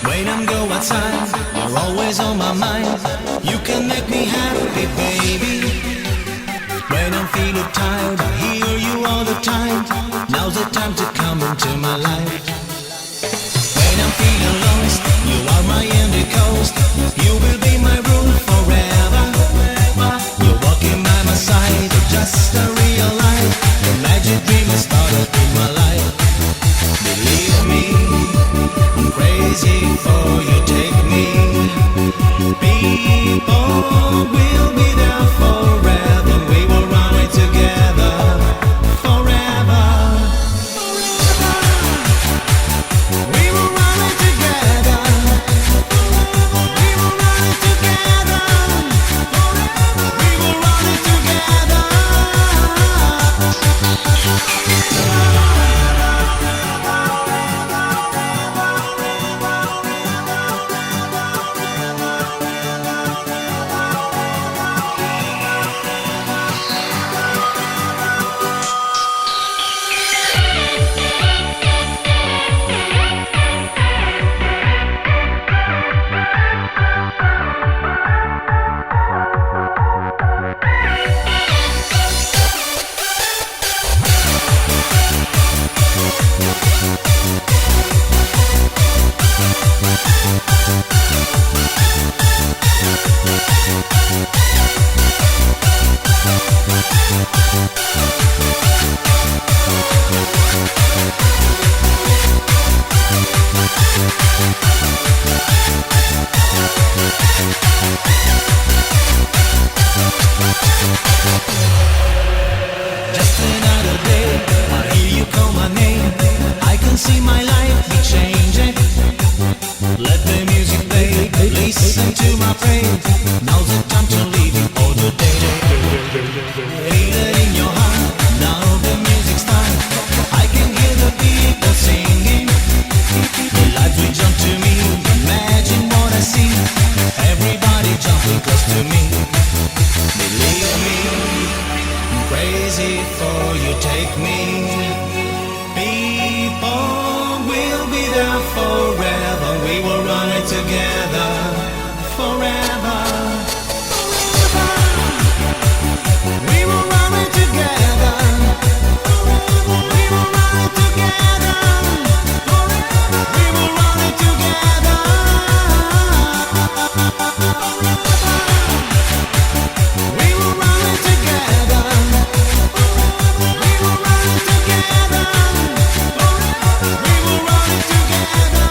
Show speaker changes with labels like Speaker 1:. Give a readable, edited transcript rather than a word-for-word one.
Speaker 1: When I'm go outside, you're always on my mind. You can make me happy, baby. When I'm feeling tired, I hear you all the time. Now's the time to come into my life. When I'm feeling lost, you are my only coast. You will be my rule forever. You're walking by my side, just to realize the magic dream has started in my life. Believe me, I'm crazy for you, take me. People will be there forever. We will run it together forever. We will run it together. We will run it together. We will run it together. Just another day, I hear you call my name. I can see my life be changing. Let the music play, listen to my pain. Now's the time to leave you all the day. Feel it in your heart, now the music's time. I can hear the people singing. The lights will jump to me, imagine what I see. Everybody jumping close to me. Believe me, I'm crazy for you, take me. People will be there forever. We will run it together forever. We will run it together. We will run it together. We will run it together. We will run it together. We will run it together. We will run it together.